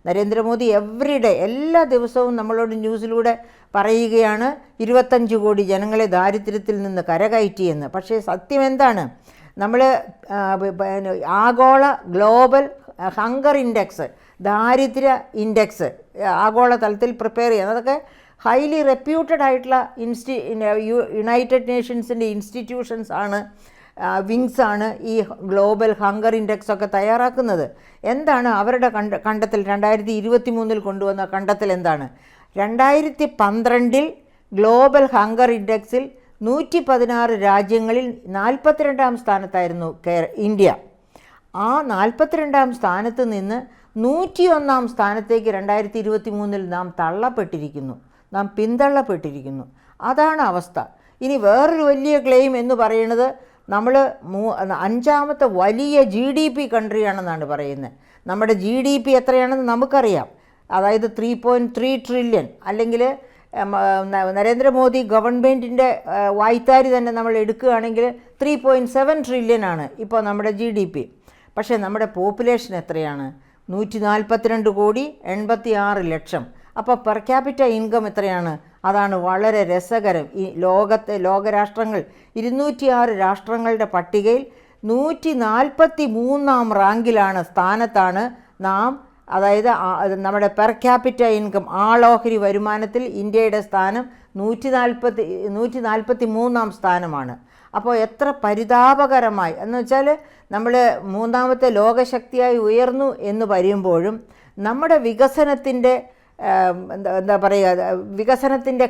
Narendra Modi everyday എല്ലാ ദിവസവും നമ്മളോട് ന്യൂസിലൂടെ പറയുകയാണ് 25 കോടി ജനങ്ങളെ ദാരിദ്ര്യത്തിൽ നിന്ന് കരകയറ്റിയെന്ന്. പക്ഷേ സത്യം എന്താണ്? നമ്മൾ ആഗോള ഗ്ലോബൽ ഹങ്കർ ഇൻഡെക്സ്, ദാരിദ്ര്യ ഇൻഡെക്സ് ആഗോള തലത്തിൽ പ്രിപ്പയർ ചെയ്യുന്നത്, അതൊക്കെ ഹൈലി റെപ്യൂട്ടഡ് ആയിട്ടുള്ള യുണൈറ്റഡ് നേഷൻസിൻ്റെ ഇൻസ്റ്റിറ്റ്യൂഷൻസ് ആണ്, വിങ്സ് ആണ് ഈ ഗ്ലോബൽ ഹങ്കർ ഇൻഡെക്സ് ഒക്കെ തയ്യാറാക്കുന്നത്. എന്താണ് അവരുടെ കണ്ടെത്തൽ? 2023 കൊണ്ടുവന്ന കണ്ടെത്തൽ എന്താണ്? 2012 ഗ്ലോബൽ ഹങ്കർ ഇൻഡെക്സിൽ 116 രാജ്യങ്ങളിൽ 42ാം സ്ഥാനത്തായിരുന്നു ഇന്ത്യ. ആ 42ാം സ്ഥാനത്ത് നിന്ന് 101ാം സ്ഥാനത്തേക്ക് 2023 നാം തള്ളപ്പെട്ടിരിക്കുന്നു, നാം പിന്തള്ളപ്പെട്ടിരിക്കുന്നു. അതാണ് അവസ്ഥ. ഇനി വേറൊരു വലിയ ക്ലെയിം എന്ന് പറയുന്നത് നമ്മൾ 5ാമത്തെ വലിയ GDP കൺട്രിയാണെന്നാണ് പറയുന്നത്. നമ്മുടെ GDP എത്രയാണെന്ന് നമുക്കറിയാം. അതായത് 3.3 ട്രില്യൺ, അല്ലെങ്കിൽ നരേന്ദ്രമോദി ഗവൺമെൻറ്റിൻ്റെ വായ്ത്താരി തന്നെ നമ്മൾ എടുക്കുകയാണെങ്കിൽ 3.7 ട്രില്യൺ ആണ് ഇപ്പോൾ നമ്മുടെ GDP. പക്ഷേ നമ്മുടെ പോപ്പുലേഷൻ എത്രയാണ്? 142 കോടി 86 ലക്ഷം. അപ്പോൾ പെർ ക്യാപിറ്റ ഇൻകം എത്രയാണ്? അതാണ് വളരെ രസകരം. ഈ ലോകരാഷ്ട്രങ്ങൾ 206 രാഷ്ട്രങ്ങളുടെ പട്ടികയിൽ 143ാം റാങ്കിലാണ്, സ്ഥാനത്താണ് നാം. അതായത് നമ്മുടെ പെർ ക്യാപിറ്റ ഇൻകം, ആളോഹരി വരുമാനത്തിൽ ഇന്ത്യയുടെ സ്ഥാനം 143ാം സ്ഥാനമാണ്. അപ്പോൾ എത്ര പരിതാപകരമായി എന്ന് വെച്ചാൽ, നമ്മൾ 3ാമത്തെ ലോകശക്തിയായി ഉയർന്നു എന്ന് പറയുമ്പോഴും നമ്മുടെ വികസനത്തിൻ്റെ എന്താ പറയുക, വികസനത്തിൻ്റെ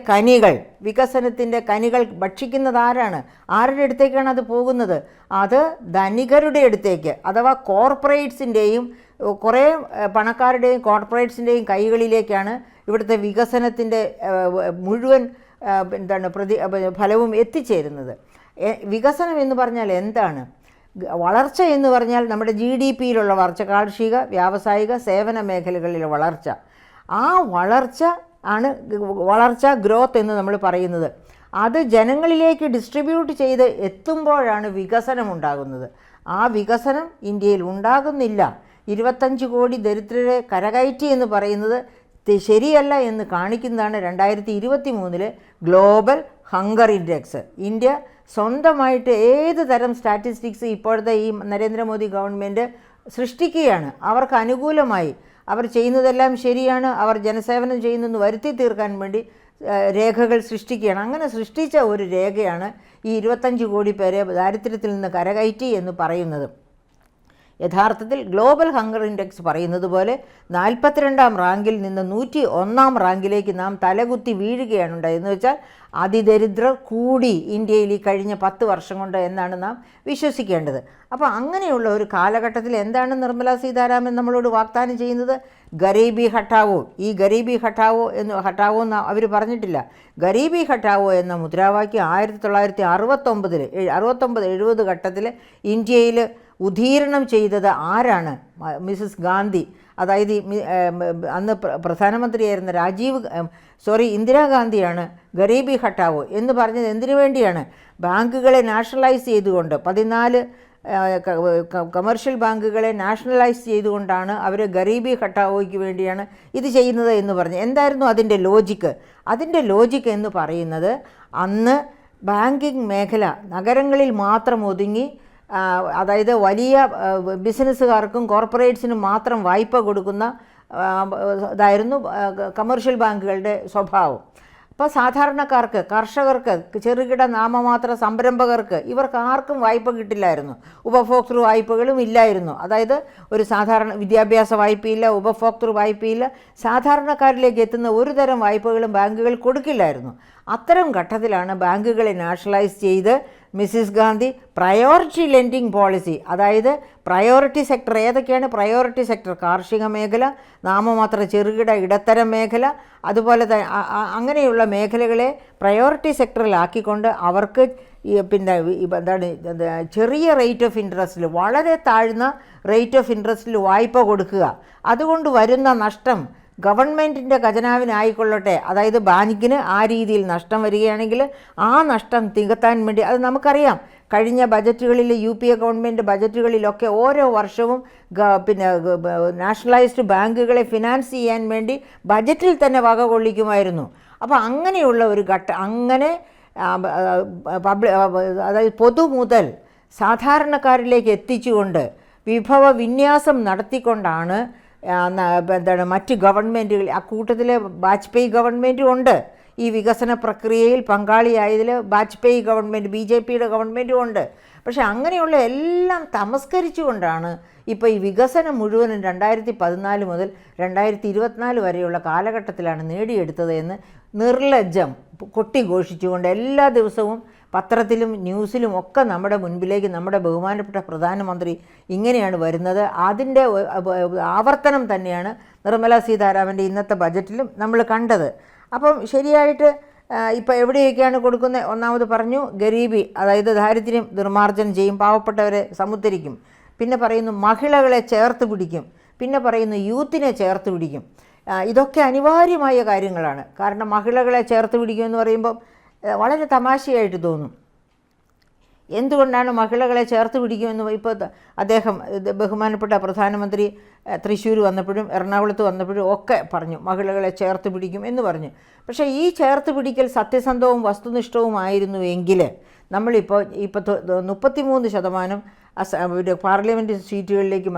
കനികൾ ഭക്ഷിക്കുന്നത് ആരാണ്? ആരുടെ അടുത്തേക്കാണ് അത് പോകുന്നത്? അത് ധനികരുടെ അടുത്തേക്ക്, അഥവാ കോർപ്പറേറ്റ്സിൻ്റെയും കുറേ പണക്കാരുടെയും കോർപ്പറേറ്റ്സിൻ്റെയും കൈകളിലേക്കാണ് ഇവിടുത്തെ വികസനത്തിൻ്റെ മുഴുവൻ ഫലവും എത്തിച്ചേരുന്നത്. വികസനം എന്ന് പറഞ്ഞാൽ എന്താണ്? വളർച്ച എന്ന് പറഞ്ഞാൽ നമ്മുടെ GDPയിലുള്ള വളർച്ച, കാർഷിക, വ്യാവസായിക, സേവന മേഖലകളിലെ വളർച്ച. ആ വളർച്ച ആണ് ഗ്രോത്ത് എന്ന് നമ്മൾ പറയുന്നത്. അത് ജനങ്ങളിലേക്ക് ഡിസ്ട്രിബ്യൂട്ട് ചെയ്ത് എത്തുമ്പോഴാണ് വികസനം ഉണ്ടാകുന്നത്. ആ വികസനം ഇന്ത്യയിൽ ഉണ്ടാകുന്നില്ല. 25 കോടി ദരിദ്രരെ കരകയറ്റി എന്ന് പറയുന്നത് ശരിയല്ല എന്ന് കാണിക്കുന്നതാണ് 2023 ഗ്ലോബൽ ഹങ്കർ ഇൻഡെക്സ്. ഇന്ത്യ സ്വന്തമായിട്ട് ഏത് തരം സ്റ്റാറ്റിസ്റ്റിക്സ് ഇപ്പോഴത്തെ ഈ നരേന്ദ്രമോദി ഗവൺമെൻറ് സൃഷ്ടിക്കുകയാണ്. അവർക്ക് അനുകൂലമായി അവർ ചെയ്യുന്നതെല്ലാം ശരിയാണ്, അവർ ജനസേവനം ചെയ്യുന്നെന്ന് വരുത്തി തീർക്കാൻ വേണ്ടി രേഖകൾ സൃഷ്ടിക്കുകയാണ്. അങ്ങനെ സൃഷ്ടിച്ച ഒരു രേഖയാണ് ഈ 25 കോടി പേരെ ദാരിദ്ര്യത്തിൽ നിന്ന് കരകയറ്റി എന്ന് പറയുന്നത്. യഥാർത്ഥത്തിൽ ഗ്ലോബൽ ഹങ്കർ ഇൻഡെക്സ് പറയുന്നത് പോലെ 42ാം റാങ്കിൽ നിന്ന് 101ാം റാങ്കിലേക്ക് നാം തലകുത്തി വീഴുകയാണ് ഉണ്ടായെന്ന് വെച്ചാൽ അതിദരിദ്രർ കൂടി ഇന്ത്യയിൽ ഈ കഴിഞ്ഞ 10 വർഷം കൊണ്ട് എന്നാണ് നാം വിശ്വസിക്കേണ്ടത്. അപ്പോൾ അങ്ങനെയുള്ള ഒരു കാലഘട്ടത്തിൽ എന്താണ് നിർമ്മലാ സീതാരാമൻ നമ്മളോട് വാഗ്ദാനം ചെയ്യുന്നത്? ഗരീബി ഹട്ടാവോ. ഈ ഗരീബി ഹട്ടാവോ എന്ന് അവർ പറഞ്ഞിട്ടില്ല. ഗരീബി ഹട്ടാവോ എന്ന മുദ്രാവാക്യം 1969-70 ഘട്ടത്തിൽ ഇന്ത്യയിൽ ഉദീരണം ചെയ്തത് ആരാണ്? മിസസ് ഗാന്ധി. അതായത് അന്ന് പ്രധാനമന്ത്രിയായിരുന്ന ഇന്ദിരാഗാന്ധിയാണ് ഗരീബി ഹട്ടാവോ എന്ന് പറഞ്ഞത്. എന്തിനു വേണ്ടിയാണ്? ബാങ്കുകളെ നാഷണലൈസ് ചെയ്തുകൊണ്ട്, 14 കമേർഷ്യൽ ബാങ്കുകളെ നാഷണലൈസ് ചെയ്തുകൊണ്ടാണ് അവർ ഗരീബി ഹട്ടാവോയ്ക്ക് വേണ്ടിയാണ് ഇത് ചെയ്യുന്നത് എന്ന് പറഞ്ഞു. എന്തായിരുന്നു അതിൻ്റെ ലോജിക്ക്? അതിൻ്റെ ലോജിക്ക് എന്ന് പറയുന്നത്, അന്ന് ബാങ്കിങ് മേഖല നഗരങ്ങളിൽ മാത്രം ഒതുങ്ങി, അതായത് വലിയ ബിസിനസ്സുകാർക്കും കോർപ്പറേറ്റ്സിനും മാത്രം വായ്പ കൊടുക്കുന്ന ഇതായിരുന്നു കമേർഷ്യൽ ബാങ്കുകളുടെ സ്വഭാവം. അപ്പോൾ സാധാരണക്കാർക്ക്, കർഷകർക്ക്, ചെറുകിട നാമമാത്ര സംരംഭകർക്ക് ഇവർക്ക് ആർക്കും വായ്പ കിട്ടില്ലായിരുന്നു. ഉപഭോക്തൃ വായ്പകളും ഇല്ലായിരുന്നു. അതായത് ഒരു സാധാരണ വിദ്യാഭ്യാസ വായ്പയില്ല, ഉപഭോക്തൃ വായ്പയില്ല, സാധാരണക്കാരിലേക്ക് എത്തുന്ന ഒരു തരം വായ്പകളും ബാങ്കുകൾ കൊടുക്കില്ലായിരുന്നു. അത്തരം ഘട്ടത്തിലാണ് ബാങ്കുകളെ നാഷണലൈസ് ചെയ്ത് Mrs Gandhi priority lending policy, അതായത് പ്രയോറിറ്റി സെക്ടർ ഏതൊക്കെയാണ്? പ്രയോറിറ്റി സെക്ടർ കാർഷിക മേഖല, നാമമാത്ര ചെറുകിട ഇടത്തരം മേഖല, അതുപോലെ അങ്ങനെയുള്ള മേഖലകളെ പ്രയോറിറ്റി സെക്ടറിലാക്കിക്കൊണ്ട് അവർക്ക് ചെറിയ റേറ്റ് ഓഫ് ഇൻട്രസ്റ്റിൽ, വളരെ താഴ്ന്ന റേറ്റ് ഓഫ് ഇൻട്രസ്റ്റിൽ വായ്പ കൊടുക്കുക. അതുകൊണ്ട് വരുന്ന നഷ്ടം ഗവൺമെൻറ്റിൻ്റെ ഖജനാവിനായിക്കൊള്ളട്ടെ, അതായത് ബാങ്കിന് ആ രീതിയിൽ നഷ്ടം വരികയാണെങ്കിൽ ആ നഷ്ടം നികത്താൻ വേണ്ടി, അത് നമുക്കറിയാം കഴിഞ്ഞ ബജറ്റുകളിൽ UPA ഗവൺമെൻറ് ബജറ്റുകളിലൊക്കെ ഓരോ വർഷവും നാഷണലൈസ്ഡ് ബാങ്കുകളെ ഫിനാൻസ് ചെയ്യാൻ വേണ്ടി ബജറ്റിൽ തന്നെ വക കൊള്ളിക്കുമായിരുന്നു. അപ്പോൾ അങ്ങനെയുള്ള ഒരു അങ്ങനെ അതായത് പൊതുമുതൽ സാധാരണക്കാരിലേക്ക് എത്തിച്ചുകൊണ്ട് വിഭവ വിന്യാസം നടത്തിക്കൊണ്ടാണ് മറ്റ് ഗവൺമെൻറ്റുകൾ, അക്കൂട്ടത്തിൽ വാജ്പേയി ഗവൺമെൻറ്റും ഉണ്ട് ഈ വികസന പ്രക്രിയയിൽ പങ്കാളിയായതിൽ. വാജ്പേയി ഗവൺമെൻറ്, BJPയുടെ ഗവൺമെൻറ്റും ഉണ്ട്. പക്ഷേ അങ്ങനെയുള്ള എല്ലാം തമസ്കരിച്ചുകൊണ്ടാണ് ഇപ്പോൾ ഈ വികസനം മുഴുവനും 2014 മുതൽ 2024 വരെയുള്ള കാലഘട്ടത്തിലാണ് നേടിയെടുത്തത് എന്ന് നിർലജ്ജം കൊട്ടിഘോഷിച്ചുകൊണ്ട് എല്ലാ ദിവസവും പത്രത്തിലും ന്യൂസിലും ഒക്കെ നമ്മുടെ മുൻപിലേക്ക് നമ്മുടെ ബഹുമാനപ്പെട്ട പ്രധാനമന്ത്രി ഇങ്ങനെയാണ് വരുന്നത്. അതിൻ്റെ ആവർത്തനം തന്നെയാണ് നിർമ്മല സീതാരാമൻ്റെ ഇന്നത്തെ ബജറ്റിലും നമ്മൾ കണ്ടത്. അപ്പം ശരിയായിട്ട് ഇപ്പോൾ എവിടെയൊക്കെയാണ് കൊടുക്കുന്നത്? ഒന്നാമത് പറഞ്ഞു ഗരീബി, അതായത് ദാരിദ്ര്യം നിർമ്മാർജ്ജനം ചെയ്യും, പാവപ്പെട്ടവരെ സമുദ്ധരിക്കും. പിന്നെ പറയുന്നു മഹിളകളെ ചേർത്ത് പിടിക്കും. പിന്നെ പറയുന്നു യൂത്തിനെ ചേർത്ത് പിടിക്കും. ഇതൊക്കെ അനിവാര്യമായ കാര്യങ്ങളാണ്. കാരണം മഹിളകളെ ചേർത്ത് പിടിക്കുമെന്ന് പറയുമ്പം വളരെ തമാശയായിട്ട് തോന്നും. എന്തുകൊണ്ടാണ് മഹിളകളെ ചേർത്ത് പിടിക്കുമെന്ന് ഇപ്പോൾ അദ്ദേഹം ബഹുമാനപ്പെട്ട പ്രധാനമന്ത്രി തൃശ്ശൂർ വന്നപ്പോഴും എറണാകുളത്ത് വന്നപ്പോഴും ഒക്കെ പറഞ്ഞു മഹിളകളെ ചേർത്ത് പിടിക്കും എന്ന് പറഞ്ഞു. പക്ഷേ ഈ ചേർത്ത് പിടിക്കൽ സത്യസന്ധവും വസ്തുനിഷ്ഠവുമായിരുന്നു എങ്കിൽ നമ്മളിപ്പോൾ 33% പാർലമെൻറ്റ് സീറ്റുകളിലേക്ക്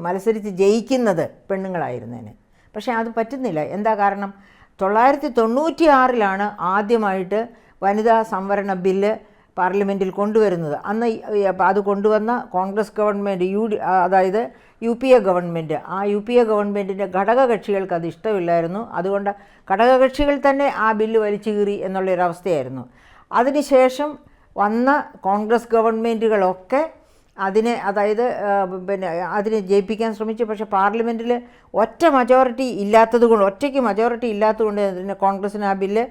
മത്സരിച്ച് ജയിക്കുന്നത് പെണ്ണുങ്ങളായിരുന്നേനെ. പക്ഷേ അത് പറ്റുന്നില്ല. എന്താ കാരണം? 996 ആദ്യമായിട്ട് വനിതാ സംവരണ ബില്ല് പാർലമെൻറ്റിൽ കൊണ്ടുവരുന്നത്. അന്ന് അത് കൊണ്ടുവന്ന കോൺഗ്രസ് ഗവൺമെൻറ്, അതായത് UPA ഗവൺമെൻറ്, ആ UPA ഗവൺമെൻറ്റിൻ്റെ ഘടകകക്ഷികൾക്ക് അത് ഇഷ്ടമില്ലായിരുന്നു. അതുകൊണ്ട് ഘടകകക്ഷികൾ തന്നെ ആ ബില്ല് വലിച്ചു കീറി എന്നുള്ളൊരവസ്ഥയായിരുന്നു. അതിനുശേഷം വന്ന കോൺഗ്രസ് ഗവൺമെൻറ്റുകളൊക്കെ അതിനെ, അതായത് അതിനെ ജയിപ്പിക്കാൻ ശ്രമിച്ചു. പക്ഷേ പാർലമെൻറ്റിൽ ഒറ്റയ്ക്ക് മജോറിറ്റി ഇല്ലാത്തതുകൊണ്ട് അതിന് കോൺഗ്രസ്സിന് ആ ബില്ല്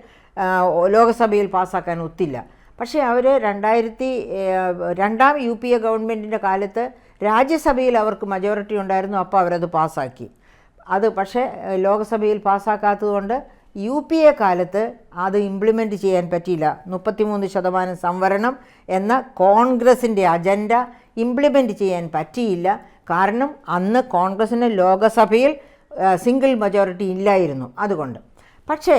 ലോകസഭയിൽ പാസ്സാക്കാൻ ഒത്തില്ല. പക്ഷേ അവർ 2002 UPA ഗവൺമെൻറ്റിൻ്റെ കാലത്ത് രാജ്യസഭയിൽ അവർക്ക് മജോറിറ്റി ഉണ്ടായിരുന്നു. അപ്പോൾ അവരത് പാസ്സാക്കി. അത് പക്ഷേ ലോകസഭയിൽ പാസ്സാക്കാത്തതുകൊണ്ട് UPA കാലത്ത് അത് ഇംപ്ലിമെൻറ്റ് ചെയ്യാൻ പറ്റിയില്ല. 33% സംവരണം എന്ന കോൺഗ്രസിൻ്റെ അജണ്ട ഇംപ്ലിമെൻറ്റ് ചെയ്യാൻ പറ്റിയില്ല. കാരണം അന്ന് കോൺഗ്രസ്സിന് ലോകസഭയിൽ സിംഗിൾ മജോറിറ്റി ഇല്ലായിരുന്നു. അതുകൊണ്ട് പക്ഷേ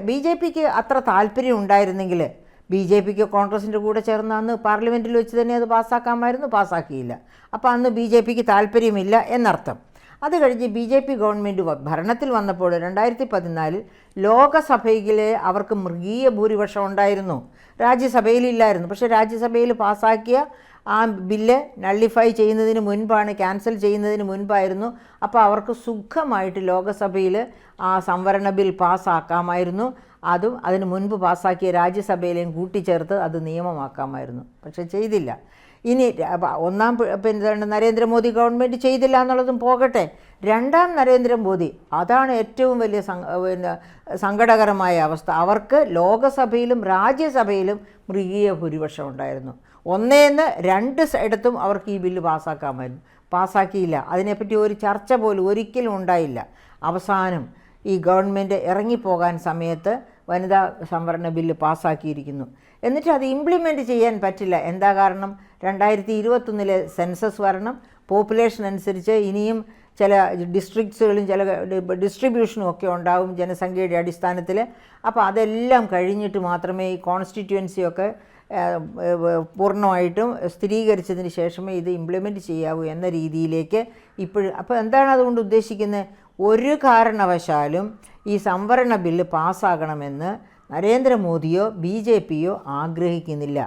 BJPക്ക് അത്ര താല്പര്യം ഉണ്ടായിരുന്നെങ്കിൽ BJPക്ക് കോൺഗ്രസിൻ്റെ കൂടെ ചേർന്ന് അന്ന് പാർലമെൻറ്റിൽ വെച്ച് തന്നെ അത് പാസ്സാക്കാമായിരുന്നു. പാസ്സാക്കിയില്ല. അപ്പോൾ അന്ന് BJPക്ക് താല്പര്യമില്ല എന്നർത്ഥം. അത് കഴിഞ്ഞ് BJP ഗവൺമെൻറ് ഭരണത്തിൽ വന്നപ്പോൾ 2014 ലോകസഭയിൽ അവർക്ക് മൃഗീയ ഭൂരിപക്ഷം ഉണ്ടായിരുന്നു, രാജ്യസഭയിലില്ലായിരുന്നു. പക്ഷേ രാജ്യസഭയിൽ പാസ്സാക്കിയ ആ ബില്ല് നള്ളിഫൈ ചെയ്യുന്നതിന് മുൻപാണ്, ക്യാൻസൽ ചെയ്യുന്നതിന് മുൻപായിരുന്നു. അപ്പോൾ അവർക്ക് സുഖമായിട്ട് ലോകസഭയിൽ ആ സംവരണ ബിൽ പാസ്സാക്കാമായിരുന്നു. അതും അതിന് മുൻപ് പാസ്സാക്കിയ രാജ്യസഭയിലെയും കൂട്ടിച്ചേർത്ത് അത് നിയമമാക്കാമായിരുന്നു. പക്ഷേ ചെയ്തില്ല. ഇനി നരേന്ദ്രമോദി ഗവൺമെൻറ് ചെയ്തില്ല എന്നുള്ളതും പോകട്ടെ, രണ്ടാം നരേന്ദ്രമോദി, അതാണ് ഏറ്റവും വലിയ സങ്കടകരമായ അവസ്ഥ. അവർക്ക് ലോകസഭയിലും രാജ്യസഭയിലും മൃഗീയ ഭൂരിപക്ഷം ഉണ്ടായിരുന്നു. 1-2 ഇടത്തും അവർക്ക് ഈ ബില്ല് പാസ്സാക്കാമായിരുന്നു. പാസ്സാക്കിയില്ല. അതിനെപ്പറ്റി ഒരു ചർച്ച പോലും ഒരിക്കലും ഉണ്ടായില്ല. അവസാനം ഈ ഗവൺമെൻറ് ഇറങ്ങിപ്പോകാൻ സമയത്ത് വനിതാ സംവരണ ബില്ല് പാസ്സാക്കിയിരിക്കുന്നു. എന്നിട്ട് അത് ഇംപ്ലിമെൻറ്റ് ചെയ്യാൻ പറ്റില്ല. എന്താ കാരണം? 2021 സെൻസസ് വരണം. പോപ്പുലേഷൻ അനുസരിച്ച് ഇനിയും ചില ഡിസ്ട്രിക്ട്സുകളും ചില ഡിസ്ട്രിബ്യൂഷനും ഒക്കെ ഉണ്ടാവും ജനസംഖ്യയുടെ അടിസ്ഥാനത്തിൽ. അപ്പോൾ അതെല്ലാം കഴിഞ്ഞിട്ട് മാത്രമേ ഈ കോൺസ്റ്റിറ്റ്യുവൻസിയൊക്കെ പൂർണ്ണമായിട്ടും സ്ഥിരീകരിച്ചതിന് ശേഷമേ ഇത് ഇംപ്ലിമെൻറ്റ് ചെയ്യാവൂ എന്ന രീതിയിലേക്ക് ഇപ്പോഴും. അപ്പോൾ എന്താണ് അതുകൊണ്ട് ഉദ്ദേശിക്കുന്നത്? ഒരു കാരണവശാലും ഈ സംവരണ ബില്ല് പാസ്സാകണമെന്ന് നരേന്ദ്രമോദിയോ BJPയോ ആഗ്രഹിക്കുന്നില്ല.